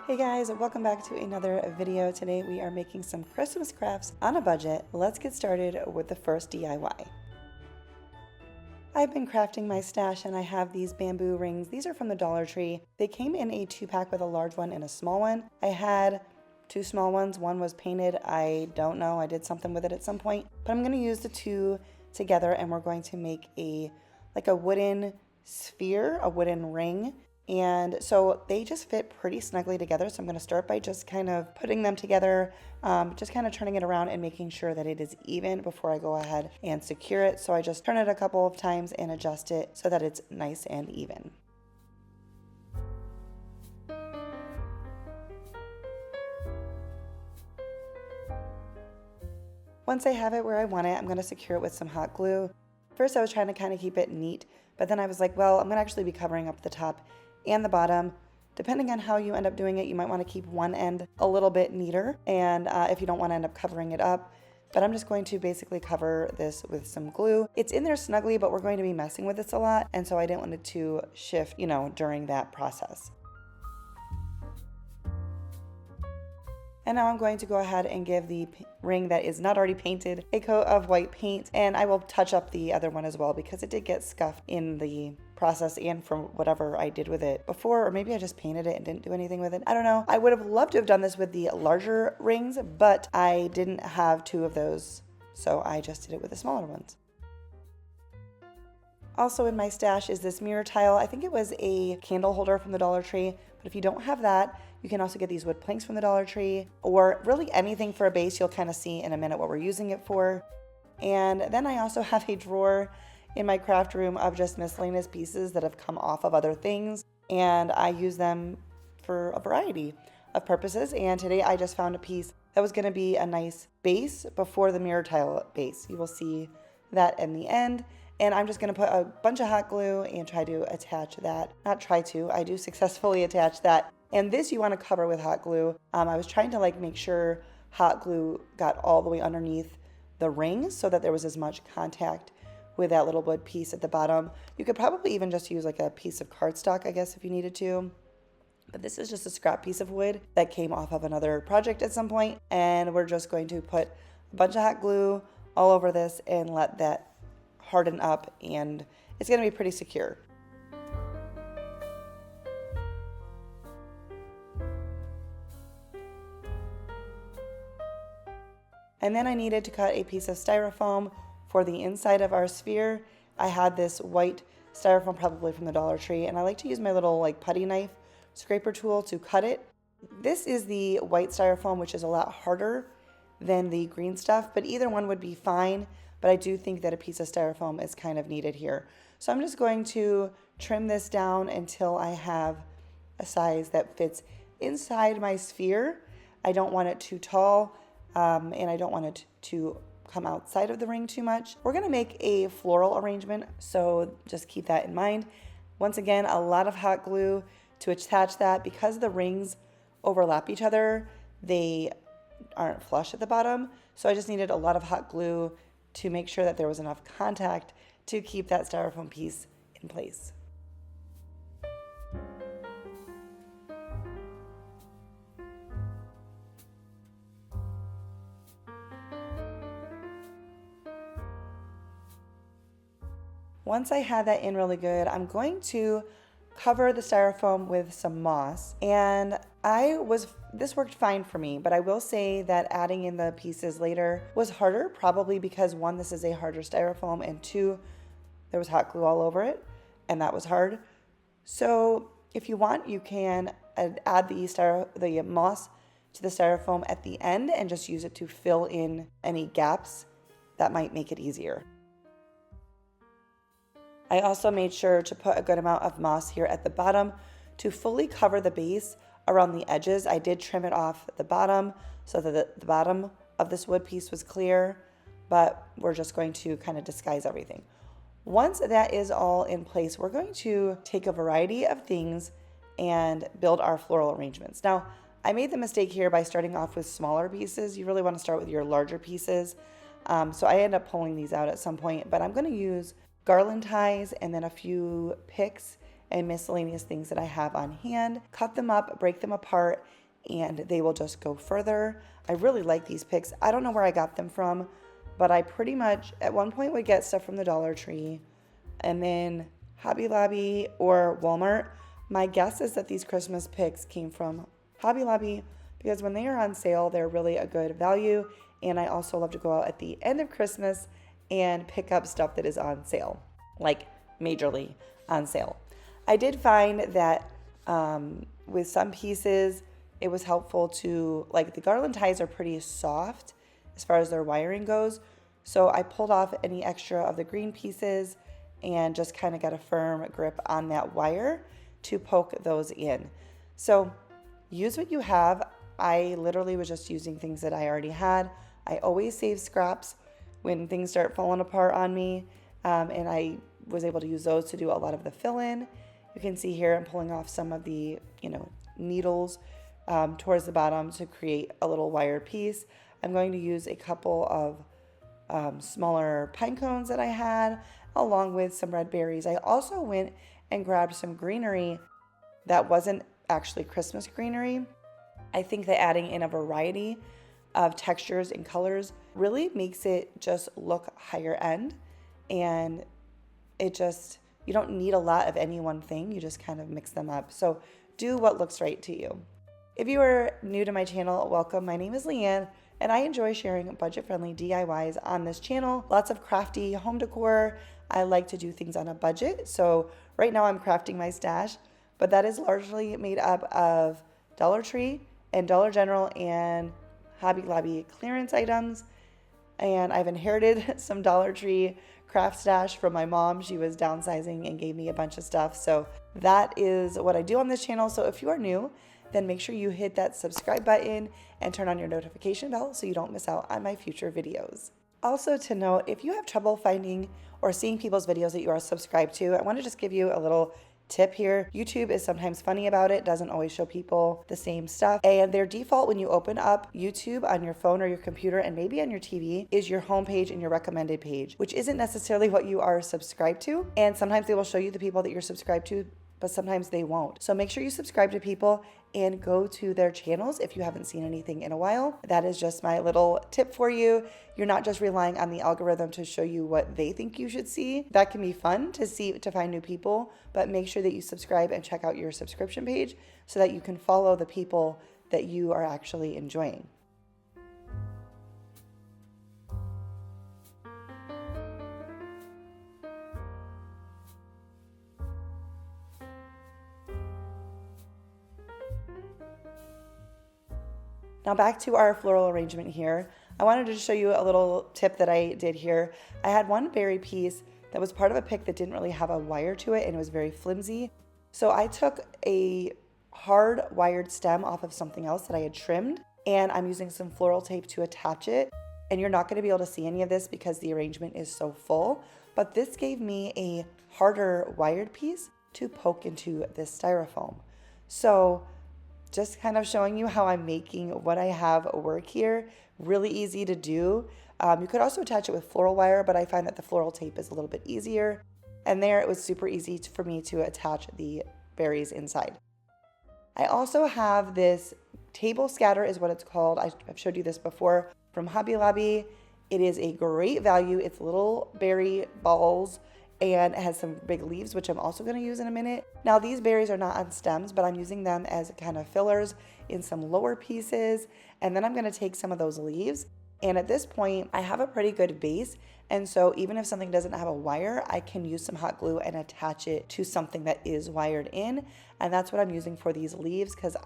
Hey guys, welcome back to another video. Today we are making some Christmas crafts on a budget. Let's get started with the first DIY. I've been crafting my stash and I have these bamboo rings. These are from the Dollar Tree. They came in a 2-pack with a large one and a small one. I had 2 small ones. One was painted. I don't know. I did something with it at some point. But I'm going to use the 2 together and we're going to make a wooden sphere, a wooden ring. And so they just fit pretty snugly together. So I'm going to start by just kind of putting them together, just kind of turning it around and making sure that it is even before I go ahead and secure it. So I just turn it a couple of times and adjust it so that it's nice and even. Once I have it where I want it, I'm going to secure it with some hot glue. First I was trying to kind of keep it neat, but then I was like, well, I'm going to actually be covering up the top and the bottom. Depending on how you end up doing it, you might want to keep one end a little bit neater, and if you don't want to end up covering it up. But I'm just going to basically cover this with some glue. It's in there snugly, but we're going to be messing with this a lot, and so I didn't want it to shift, during that process. And now I'm going to go ahead and give the ring that is not already painted a coat of white paint, and I will touch up the other one as well because it did get scuffed in the process and from whatever I did with it before, or maybe I just painted it and didn't do anything with it. I don't know. I would have loved to have done this with the larger rings, but I didn't have 2 of those, so I just did it with the smaller ones. Also in my stash is this mirror tile. I think it was a candle holder from the Dollar Tree, but if you don't have that, you can also get these wood planks from the Dollar Tree, or really anything for a base. You'll kind of see in a minute what we're using it for. And then I also have a drawer in my craft room of just miscellaneous pieces that have come off of other things, and I use them for a variety of purposes. And today I just found a piece that was going to be a nice base before the mirror tile base. You will see that in the end. And I'm just going to put a bunch of hot glue and try to attach that. Not try to, I do successfully attach that. And this you want to cover with hot glue. I was trying to make sure hot glue got all the way underneath the ring so that there was as much contact with that little wood piece at the bottom. You could probably even just use a piece of cardstock, I guess, if you needed to. But this is just a scrap piece of wood that came off of another project at some point. And we're just going to put a bunch of hot glue all over this and let that harden up, and it's going to be pretty secure. And then I needed to cut a piece of styrofoam for the inside of our sphere. I had this white styrofoam, probably from the Dollar Tree, and I like to use my little putty knife scraper tool to cut it. This is the white styrofoam, which is a lot harder than the green stuff, but either one would be fine. But I do think that a piece of styrofoam is kind of needed here. So I'm just going to trim this down until I have a size that fits inside my sphere. I don't want it too tall, and I don't want it to come outside of the ring too much. We're gonna make a floral arrangement, so just keep that in mind. Once again, a lot of hot glue to attach that. Because the rings overlap each other, they aren't flush at the bottom. So I just needed a lot of hot glue to make sure that there was enough contact to keep that styrofoam piece in place. Once I had that in really good, I'm going to cover the styrofoam with some moss, and this worked fine for me, but I will say that adding in the pieces later was harder, probably because 1, this is a harder styrofoam, and 2, there was hot glue all over it, and that was hard. So if you want, you can add the moss to the styrofoam at the end and just use it to fill in any gaps. That might make it easier. I also made sure to put a good amount of moss here at the bottom to fully cover the base around the edges. I did trim it off at the bottom so that the bottom of this wood piece was clear, but we're just going to kind of disguise everything. Once that is all in place, we're going to take a variety of things and build our floral arrangements. Now, I made the mistake here by starting off with smaller pieces. You really want to start with your larger pieces. So I end up pulling these out at some point, but I'm going to use garland ties and then a few picks and miscellaneous things that I have on hand, cut them up, break them apart, and they will just go further. I really like these picks. I don't know where I got them from, but I pretty much at one point would get stuff from the Dollar Tree and then Hobby Lobby or Walmart. My guess is that these Christmas picks came from Hobby Lobby because when they are on sale, they're really a good value. And I also love to go out at the end of Christmas and pick up stuff that is on sale, like majorly on sale. I did find that with some pieces, it was helpful to, like the garland ties are pretty soft as far as their wiring goes. So I pulled off any extra of the green pieces and just kind of got a firm grip on that wire to poke those in. So use what you have. I literally was just using things that I already had. I always save scraps when things start falling apart on me. And I was able to use those to do a lot of the fill-in. You can see here I'm pulling off some of the, needles towards the bottom to create a little wire piece. I'm going to use a couple of smaller pine cones that I had, along with some red berries. I also went and grabbed some greenery that wasn't actually Christmas greenery. I think that adding in a variety of textures and colors really makes it just look higher end, and you don't need a lot of any one thing. You just kind of mix them up. So do what looks right to you. If you are new to my channel, welcome. My name is Leanne, and I enjoy sharing budget-friendly DIYs on this channel. Lots of crafty home decor. I like to do things on a budget. So right now I'm crafting my stash, but that is largely made up of Dollar Tree and Dollar General and Hobby Lobby clearance items. And I've inherited some Dollar Tree craft stash from my mom. She was downsizing and gave me a bunch of stuff. So that is what I do on this channel. So if you are new, then make sure you hit that subscribe button and turn on your notification bell so you don't miss out on my future videos. Also to note, if you have trouble finding or seeing people's videos that you are subscribed to, I want to just give you a little tip here. YouTube is sometimes funny about it, doesn't always show people the same stuff. And their default when you open up YouTube on your phone or your computer and maybe on your TV is your home page and your recommended page, which isn't necessarily what you are subscribed to. And sometimes they will show you the people that you're subscribed to, but sometimes they won't. So make sure you subscribe to people and go to their channels if you haven't seen anything in a while. That is just my little tip for you. You're not just relying on the algorithm to show you what they think you should see. That can be fun to see, to find new people, but make sure that you subscribe and check out your subscription page so that you can follow the people that you are actually enjoying. Now back to our floral arrangement here. I wanted to show you a little tip that I did here. I had one berry piece that was part of a pick that didn't really have a wire to it and it was very flimsy. So I took a hard wired stem off of something else that I had trimmed, and I'm using some floral tape to attach it. And you're not going to be able to see any of this because the arrangement is so full, but this gave me a harder wired piece to poke into this styrofoam. So just kind of showing you how I'm making what I have work here. Really easy to do. You could also attach it with floral wire, but I find that the floral tape is a little bit easier. And there it was super easy for me to attach the berries inside. I also have this table scatter is what it's called. I've showed you this before from Hobby Lobby. It is a great value. It's little berry balls and it has some big leaves, which I'm also going to use in a minute. Now these berries are not on stems, but I'm using them as kind of fillers in some lower pieces. And then I'm going to take some of those leaves. And at this point, I have a pretty good base. And so even if something doesn't have a wire, I can use some hot glue and attach it to something that is wired in. And that's what I'm using for these leaves because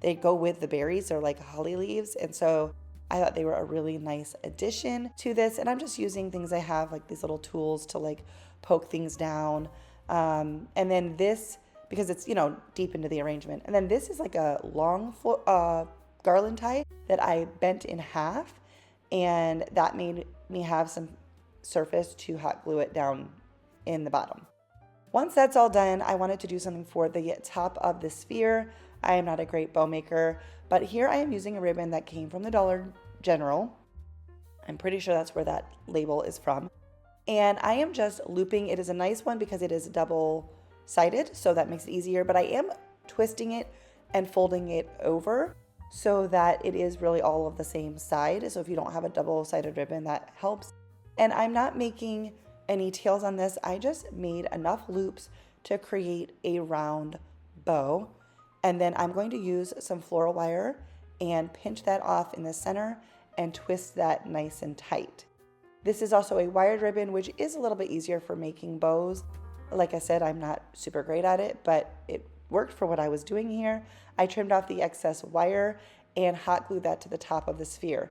they go with the berries. They're like holly leaves. And so I thought they were a really nice addition to this. And I'm just using things I have, like these little tools to like poke things down. And then this, because it's, deep into the arrangement. And then this is like a long garland tie that I bent in half. And that made me have some surface to hot glue it down in the bottom. Once that's all done, I wanted to do something for the top of the sphere. I am not a great bow maker, but here I am using a ribbon that came from the Dollar General. I'm pretty sure that's where that label is from. And I am just looping. It is a nice one because it is double sided, so that makes it easier, but I am twisting it and folding it over so that it is really all of the same side. So if you don't have a double-sided ribbon, that helps. And I'm not making any tails on this. I just made enough loops to create a round bow. And then I'm going to use some floral wire and pinch that off in the center and twist that nice and tight. This is also a wired ribbon, which is a little bit easier for making bows. Like I said, I'm not super great at it, but it worked for what I was doing here. I trimmed off the excess wire and hot glued that to the top of the sphere.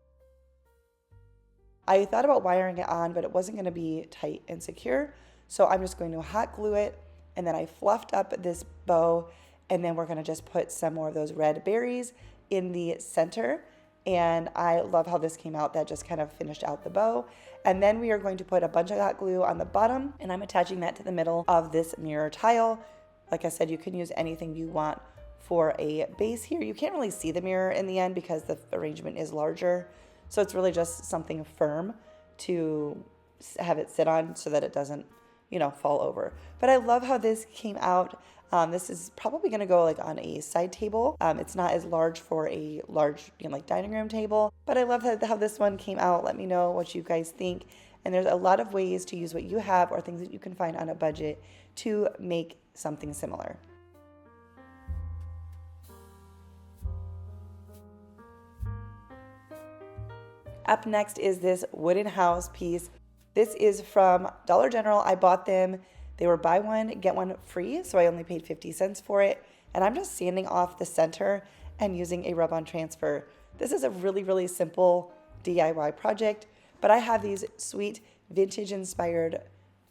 I thought about wiring it on, but it wasn't going to be tight and secure. So I'm just going to hot glue it, and then I fluffed up this bow, and then we're going to just put some more of those red berries in the center. And I love how this came out. That just kind of finished out the bow. And then we are going to put a bunch of hot glue on the bottom, and I'm attaching that to the middle of this mirror tile. Like I said, you can use anything you want for a base here. You can't really see the mirror in the end because the arrangement is larger. So it's really just something firm to have it sit on so that it doesn't, fall over. But I love how this came out. This is probably going to go like on a side table. It's not as large for a large, like dining room table. But I love how this one came out. Let me know what you guys think. And there's a lot of ways to use what you have or things that you can find on a budget to make something similar. Up next is this wooden house piece. This is from Dollar General. I bought them. They were buy one, get one free, so I only paid 50 cents for it. And I'm just sanding off the center and using a rub-on transfer. This is a really, really simple DIY project, but I have these sweet vintage-inspired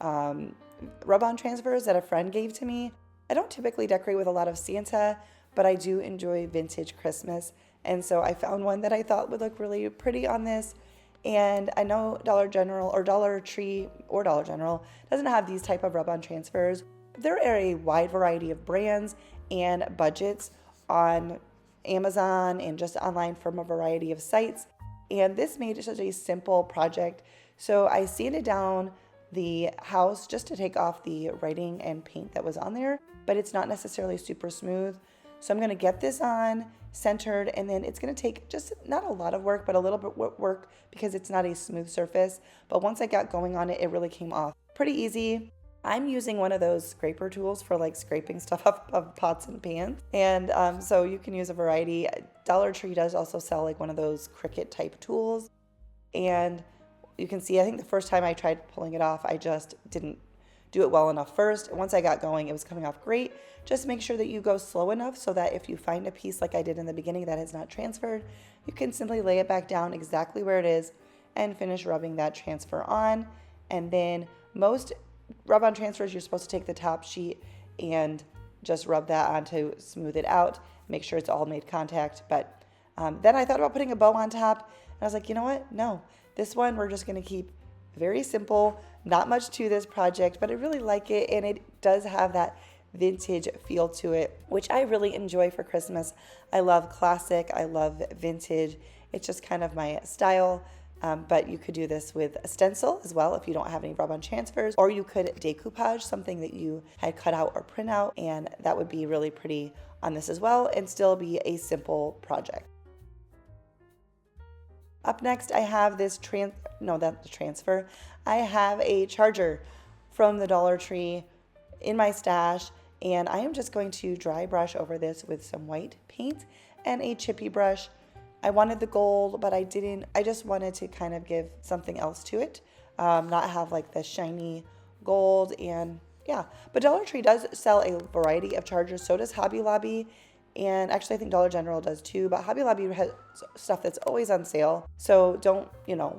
rub-on transfers that a friend gave to me. I don't typically decorate with a lot of Santa, but I do enjoy vintage Christmas. And so I found one that I thought would look really pretty on this. And I know Dollar General or Dollar Tree or Dollar General doesn't have these type of rub-on transfers. There are a wide variety of brands and budgets on Amazon and just online from a variety of sites. And this made it such a simple project. So I sanded down the house just to take off the writing and paint that was on there, but it's not necessarily super smooth. So I'm going to get this on centered, and then it's going to take just not a lot of work, but a little bit work because it's not a smooth surface. But once I got going on it, it really came off pretty easy. I'm using one of those scraper tools for like scraping stuff up of pots and pans. And so you can use a variety. Dollar Tree does also sell like one of those Cricut type tools. And you can see, I think the first time I tried pulling it off, I just didn't do it well enough first. Once I got going, it was coming off great. Just make sure that you go slow enough so that if you find a piece like I did in the beginning that has not transferred, you can simply lay it back down exactly where it is and finish rubbing that transfer on. And then most rub-on transfers, you're supposed to take the top sheet and just rub that on to smooth it out, make sure it's all made contact. But then I thought about putting a bow on top, and I was like, you know what? No, this one we're just going to keep very simple, not much to this project, but I really like it, and it does have that vintage feel to it, which I really enjoy for Christmas. I love classic, I love vintage. It's just kind of my style. But you could do this with a stencil as well if you don't have any rub-on transfers, or you could decoupage something that you had cut out or print out, and that would be really pretty on this as well and still be a simple project. Up next, I have this transfer. I have a charger from the Dollar Tree in my stash, and I am just going to dry brush over this with some white paint and a chippy brush. I wanted the gold, but I didn't. I just wanted to kind of give something else to it, not have like the shiny gold. And yeah, but Dollar Tree does sell a variety of chargers. So does Hobby Lobby, and actually I think Dollar General does too. But Hobby Lobby has stuff that's always on sale, so don't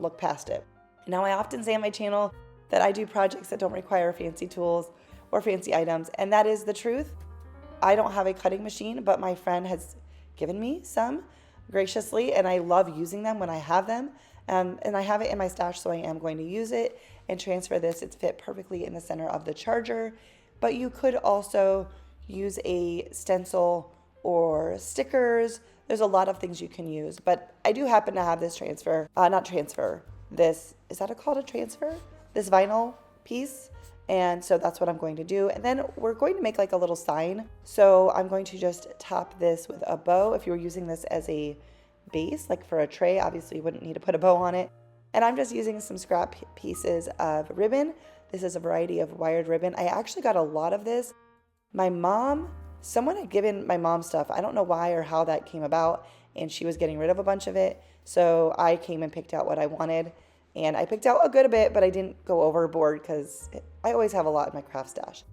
look past it. Now, I often say on my channel that I do projects that don't require fancy tools or fancy items, and that is the truth. I don't have a cutting machine, but my friend has given me some graciously, and I love using them when I have them. And I have it in my stash, so I am going to use it and transfer this. It's fit perfectly in the center of the charger, but you could also use a stencil or stickers. There's a lot of things you can use, but I do happen to have this this, is that called a transfer? This vinyl piece And so that's what I'm going to do. And then we're going to make like a little sign. So I'm going to just top this with a bow. If you were using this as a base, like for a tray, obviously you wouldn't need to put a bow on it. And I'm just using some scrap pieces of ribbon. This is a variety of wired ribbon. I actually got a lot of this. Someone had given my mom stuff. I don't know why or how that came about, and she was getting rid of a bunch of it. So I came and picked out what I wanted. And I picked out a good bit, but I didn't go overboard because I always have a lot in my craft stash.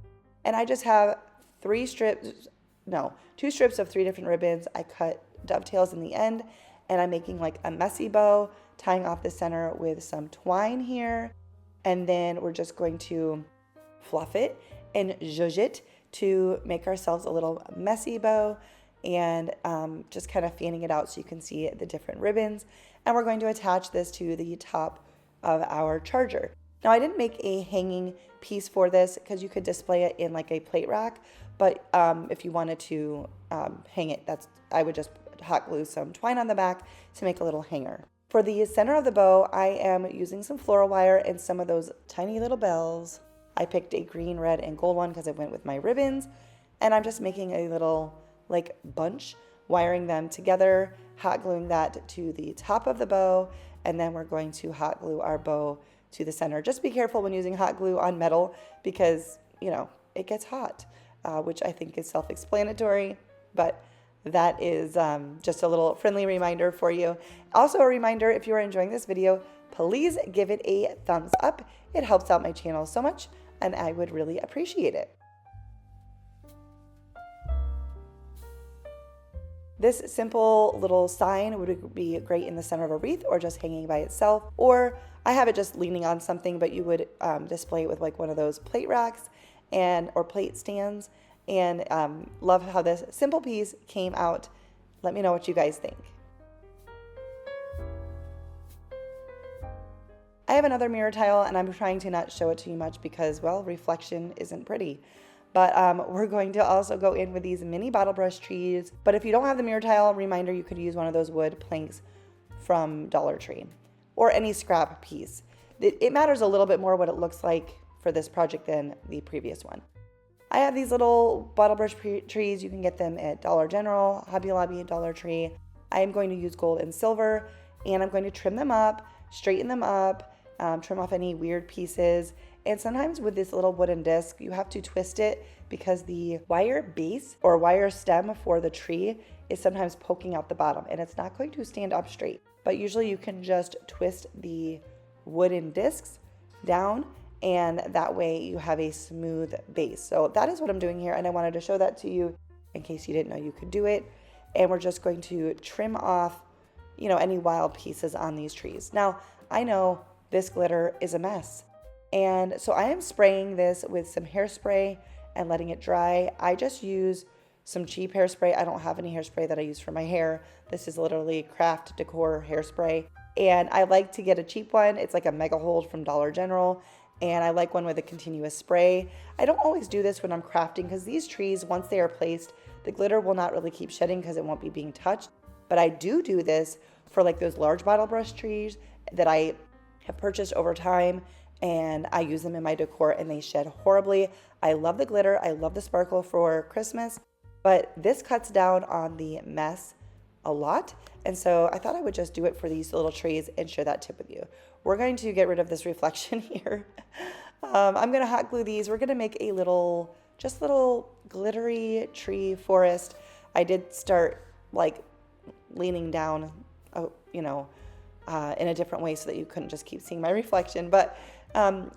And I just have 2 strips of 3 different ribbons. I cut dovetails in the end, and I'm making like a messy bow, tying off the center with some twine here. And then we're just going to fluff it and zhuzh it to make ourselves a little messy bow, and just kind of fanning it out so you can see the different ribbons. And we're going to attach this to the top of our charger. Now I didn't make a hanging piece for this because you could display it in like a plate rack, but if you wanted to hang it, I would just hot glue some twine on the back to make a little hanger. For the center of the bow, I am using some floral wire and some of those tiny little bells. I picked a green, red, and gold one because it went with my ribbons, and I'm just making a little like bunch, wiring them together, hot gluing that to the top of the bow, and then we're going to hot glue our bow to the center. Just be careful when using hot glue on metal because, it gets hot, which I think is self-explanatory, but that is just a little friendly reminder for you. Also a reminder, if you are enjoying this video, please give it a thumbs up. It helps out my channel so much, and I would really appreciate it. This simple little sign would be great in the center of a wreath or just hanging by itself, or I have it just leaning on something, but you would display it with like one of those plate racks or plate stands. And love how this simple piece came out. Let me know what you guys think. I have another mirror tile, and I'm trying to not show it to you much because, well, reflection isn't pretty. But we're going to also go in with these mini bottle brush trees. But if you don't have the mirror tile, reminder, you could use one of those wood planks from Dollar Tree or any scrap piece. It matters a little bit more what it looks like for this project than the previous one. I have these little bottle brush trees. You can get them at Dollar General, Hobby Lobby, Dollar Tree. I am going to use gold and silver, and I'm going to trim them up, straighten them up, trim off any weird pieces. And sometimes with this little wooden disc, you have to twist it because the wire base or wire stem for the tree is sometimes poking out the bottom, and it's not going to stand up straight. But usually you can just twist the wooden discs down, and that way you have a smooth base. So that is what I'm doing here, and I wanted to show that to you in case you didn't know you could do it. And we're just going to trim off, any wild pieces on these trees. Now, I know this glitter is a mess, and so I am spraying this with some hairspray and letting it dry. I just use some cheap hairspray. I don't have any hairspray that I use for my hair. This is literally craft decor hairspray, and I like to get a cheap one. It's like a mega hold from Dollar General. And I like one with a continuous spray. I don't always do this when I'm crafting because these trees, once they are placed, the glitter will not really keep shedding because it won't be being touched. But I do this for like those large bottle brush trees that I have purchased over time, and I use them in my decor and they shed horribly. I love the glitter. I love the sparkle for Christmas, but this cuts down on the mess a lot. And so I thought I would just do it for these little trees and share that tip with you. We're going to get rid of this reflection here. I'm going to hot glue these. We're going to make a little glittery tree forest. I did start like leaning down, in a different way so that you couldn't just keep seeing my reflection. But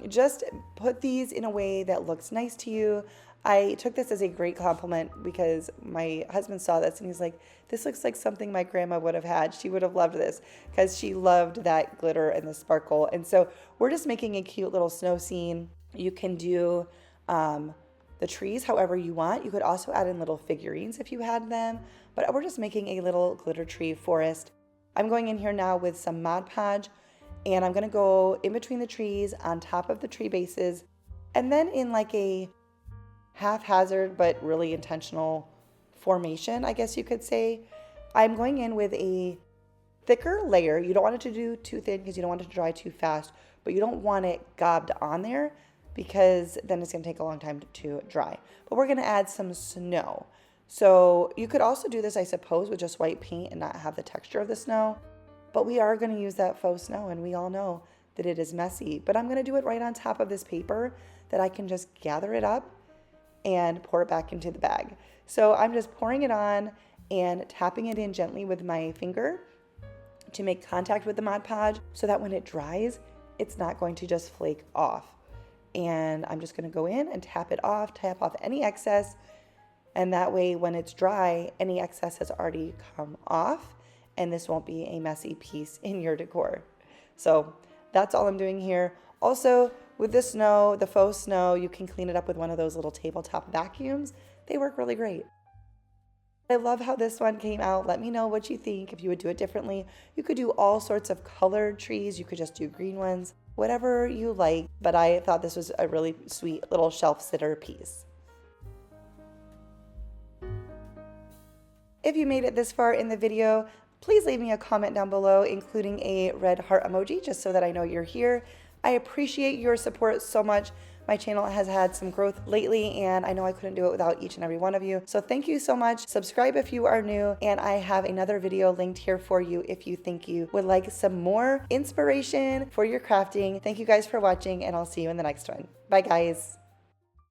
just put these in a way that looks nice to you. I took this as a great compliment because my husband saw this and he's like, this looks like something my grandma would have had. She would have loved this because she loved that glitter and the sparkle. And so we're just making a cute little snow scene. You can do the trees however you want. You could also add in little figurines if you had them, but we're just making a little glitter tree forest. I'm going in here now with some Mod Podge, and I'm going to go in between the trees on top of the tree bases, and then in like a haphazard but really intentional formation, I guess you could say, I'm going in with a thicker layer. You don't want it to do too thin because you don't want it to dry too fast, but you don't want it gobbed on there. because then it's gonna take a long time to dry. But we're gonna add some snow. So you could also do this, I suppose, with just white paint and not have the texture of the snow. But we are gonna use that faux snow, and we all know that it is messy. But I'm gonna do it right on top of this paper that I can just gather it up and pour it back into the bag. So I'm just pouring it on and tapping it in gently with my finger to make contact with the Mod Podge so that when it dries, it's not going to just flake off. And I'm just gonna go in and tap off any excess. And that way, when it's dry, any excess has already come off, and this won't be a messy piece in your decor. So that's all I'm doing here. Also, with the snow, the faux snow, you can clean it up with one of those little tabletop vacuums. They work really great. I love how this one came out. Let me know what you think, if you would do it differently. You could do all sorts of colored trees. You could just do green ones, whatever you like. But I thought this was a really sweet little shelf sitter piece. If you made it this far in the video, please leave me a comment down below, including a red heart emoji, just so that I know you're here. I appreciate your support so much. My channel has had some growth lately, and I know I couldn't do it without each and every one of you. So thank you so much. Subscribe if you are new, and I have another video linked here for you if you think you would like some more inspiration for your crafting. Thank you guys for watching, and I'll see you in the next one. Bye, guys.